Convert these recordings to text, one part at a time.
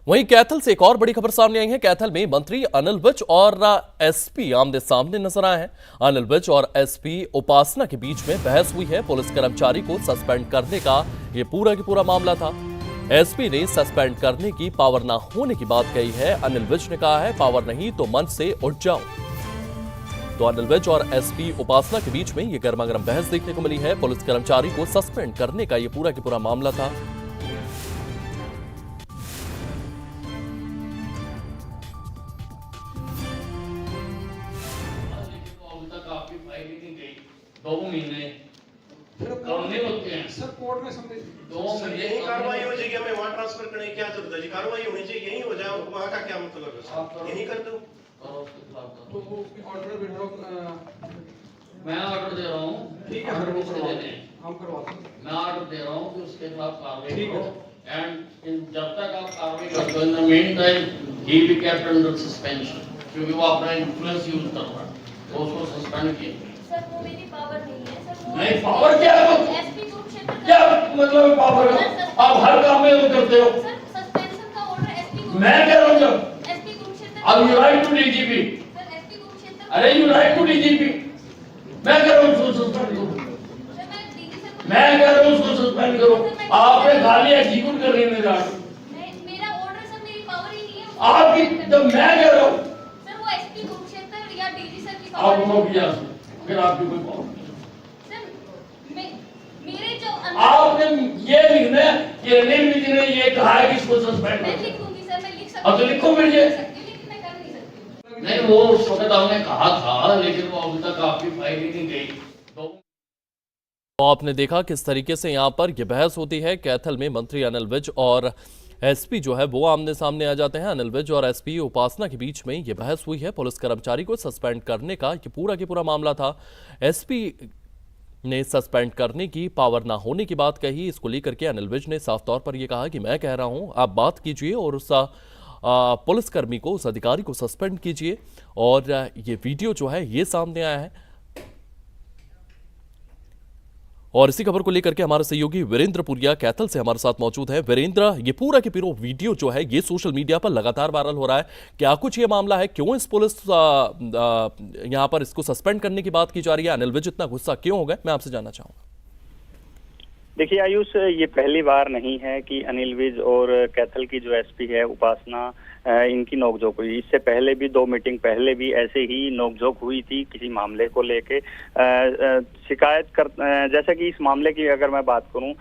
वहीं कैथल से एक और बड़ी खबर सामने आई है। कैथल में मंत्री अनिल विज और एसपी आमने सामने नजर आए हैं। अनिल विज और एसपी उपासना के बीच में बहस हुई है। पुलिस कर्मचारी को सस्पेंड करने का यह पूरा की पूरा मामला था। एसपी ने सस्पेंड करने की पावर ना होने की बात कही है। अनिल विज ने कहा है पावर नहीं तो मंच से उठ जाओ। तो अनिल विज और एसपी उपासना के बीच में यह गर्मागर्म बहस देखने को मिली है। पुलिस कर्मचारी को सस्पेंड करने का यह पूरा की पूरा मामला था। आपकी फाइल ही नहीं गई 2 महीने कम नहीं होते हैं सर। कोर्ट में समझ 2 महीने यही कार्रवाई हो जाएगी। हमें वहाँ ट्रांसफर करने की क्या जरूरत है जी? कार्रवाई होनी चाहिए, यही हो जाए। वहाँ का क्या मतलब है? यही कर दो। तो वो ऑर्डर बिठाओ। मैं ऑर्डर दे रहा हूँ। ठीक है सर, वो करवा दें, हम करवाते हैं। मैं ऑर्डर दे रहा हूँ कि उसके खिलाफ कार्रवाई ठीक है करो। एंड जब तक आप कार्रवाई करते हो, in the mean time he be kept under suspension, क्योंकि वो अपना इन्फ्लुएंस यूज कर रहा है, तो उसको सस्पेंड किया। सर वो मेरी पावर नहीं है सर। वो नहीं, पावर क्या है? एसपी कुरुक्षेत्र क्या मतलब पावर है? आप हर काम में वो करते हो। सर सस्पेंशन का ऑर्डर एसपी मैं कह रहा हूँ जब एसपी कुरुक्षेत्र। अब you write to DGP. Sir SP Kurukshetra. अरे यू राइट टू डीजीपी। मैं कह रहा हूँ उसको सस्पेंड करो। सर मैं डीजी सर मैं कह रहा हूँ उसको सस्पेंड करो। आपने खाली एग्जीक्यूट कर रहे मेरा मेरा ऑर्डर सर, मेरी पावर ही नहीं है आपकी। जब मैं कह रहा हूँ सर वो एसपी कुरुक्षेत्र या डीजी सर की आप पावर नो किया, फिर आपकी कोई पावर नहीं। सर मेरे जो आपने ये लिखना है कि अनिल विज ने ये कहा है कि इसको सस्पेंड मैं करो। लिख दूंगी सर, मैं लिख सकती अब तो लिखो फिर ये। लेकिन मैं कर नहीं सकती। नहीं, वो उस वक्त हमने कहा था, लेकिन वो अभी तक आपकी फाइल ही नहीं गई। तो आपने देखा किस तरीके से यहां पर यह बहस होती है। कैथल में मंत्री अनिल विज और एसपी जो है वो आमने सामने आ जाते हैं। अनिल विज और एसपी उपासना के बीच में यह बहस हुई है। पुलिस कर्मचारी को सस्पेंड करने का यह पूरा की पूरा मामला था। एसपी ने सस्पेंड करने की पावर ना होने की बात कही। इसको लेकर के अनिल विज ने साफ तौर पर यह कहा कि मैं कह रहा हूं, आप बात कीजिए और उस पुलिसकर्मी को, उस अधिकारी को सस्पेंड कीजिए। और ये वीडियो जो है ये सामने आया है। और इसी खबर को लेकर के हमारे सहयोगी वीरेंद्र पुरिया कैथल से हमारे साथ मौजूद है। वीरेंद्र, ये पूरा के पूरा वीडियो जो है ये सोशल मीडिया पर लगातार वायरल हो रहा है। क्या कुछ ये मामला है? क्यों इस पुलिस यहां पर इसको सस्पेंड करने की बात की जा रही है? अनिल विज इतना गुस्सा क्यों हो गए, मैं आपसे जानना चाहूंगा। देखिए आयुष, ये पहली बार नहीं है कि अनिल विज और कैथल की जो एसपी है उपासना, इनकी नोकझोंक हुई। इससे पहले भी 2 मीटिंग पहले भी ऐसे ही नोकझोंक हुई थी किसी मामले को लेके। शिकायत कर जैसा कि इस मामले की अगर मैं बात करूं,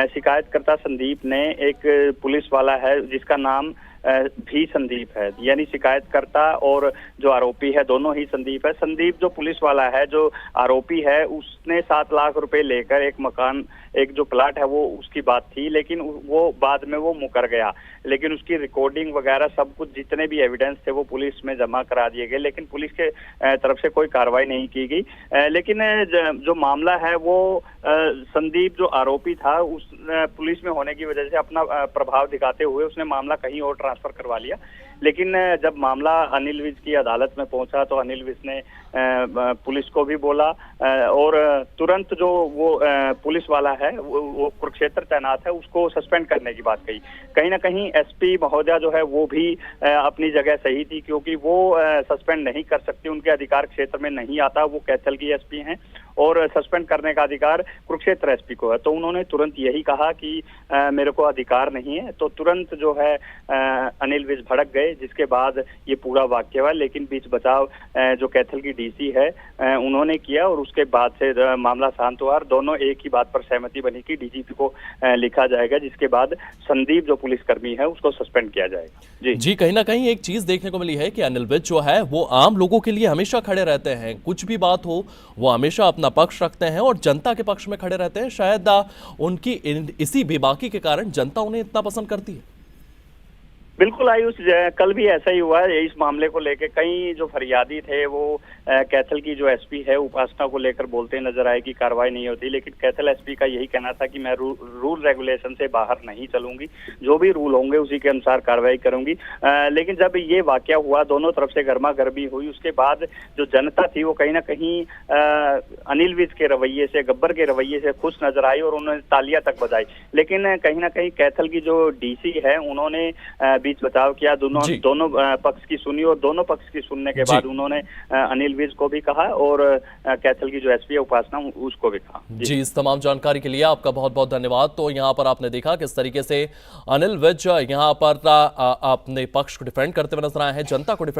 शिकायतकर्ता संदीप ने, एक पुलिस वाला है जिसका नाम भी संदीप है, यानी शिकायतकर्ता और जो आरोपी है दोनों ही संदीप है। संदीप जो पुलिस वाला है, जो आरोपी है, उसने 7 लाख रुपए लेकर एक मकान, एक जो प्लाट है वो उसकी बात थी, लेकिन वो बाद में वो मुकर गया। लेकिन उसकी रिकॉर्डिंग वगैरह सब कुछ, जितने भी एविडेंस थे वो पुलिस में जमा करा दिए गए, लेकिन पुलिस के तरफ से कोई कार्रवाई नहीं की गई। लेकिन जो मामला है वो संदीप जो आरोपी था, उस पुलिस में होने की वजह से अपना प्रभाव दिखाते हुए उसने मामला कहीं और ट्रांसफर करवा लिया। लेकिन जब मामला अनिल विज की अदालत में पहुंचा तो अनिल विज ने पुलिस को भी बोला और तुरंत जो वो पुलिस वाला है वो कुरुक्षेत्र तैनात है, उसको सस्पेंड करने की बात कही। कहीं ना कहीं एसपी महोदया जो है वो भी अपनी जगह सही थी, क्योंकि वो सस्पेंड नहीं कर सकती, उनके अधिकार क्षेत्र में नहीं आता। वो कैथल की एसपी हैं और सस्पेंड करने का अधिकार कुरुक्षेत्र एसपी को है। तो उन्होंने तुरंत यही कहा कि मेरे को अधिकार नहीं है। तो तुरंत जो है अनिल विज भड़क गए, जिसके बाद ये पूरा वाक्य हुआ। लेकिन बीच बचाव जो कैथल की डीसी है उन्होंने किया और उसके बाद से मामला शांत हुआ। दोनों एक ही बात पर सहमति बनी कि डीजीपी को लिखा जाएगा, जिसके बाद संदीप जो पुलिसकर्मी है उसको सस्पेंड किया जाएगा। जी, कहीं ना कहीं एक चीज देखने को मिली है कि अनिल विज जो है वो आम लोगों के लिए हमेशा खड़े रहते हैं। कुछ भी बात हो वो हमेशा अपना पक्ष रखते हैं और जनता के पक्ष में खड़े रहते हैं। शायद उनकी इसी बेबाकी के कारण जनता उन्हें इतना पसंद करती है। बिल्कुल आयुष, कल भी ऐसा ही हुआ है। इस मामले को लेकर कई जो फरियादी थे वो कैथल की जो एसपी है उपासना को लेकर बोलते नजर आए कि कार्रवाई नहीं होती, लेकिन कैथल एसपी का यही कहना था कि मैं रूल रेगुलेशन से बाहर नहीं चलूंगी, जो भी रूल होंगे उसी के अनुसार कार्रवाई करूंगी। लेकिन जब ये वाकया हुआ, दोनों तरफ से गर्मा गर्मी हुई, उसके बाद जो जनता थी वो कहीं ना कहीं अनिल विज के रवैये से, गब्बर के रवैये से खुश नजर आई और उन्होंने तालियां तक बजाई। लेकिन कहीं ना कहीं कैथल की जो डीसी है उन्होंने बीच बचाव किया, जी। दोनों पक्ष की सुनी और दोनों पक्ष की सुनने के जी। बाद उन्होंने अनिल विज को भी कहा और कैथल की जो एसपी है उपासना उसको भी कहा। जी, इस तमाम जानकारी के लिए आपका बहुत बहुत धन्यवाद। तो यहाँ पर आपने देखा किस तरीके से अनिल विज यहाँ पर अपने पक्ष को डिफेंड करते हुए नजर आए हैं, जनता को डिफेंड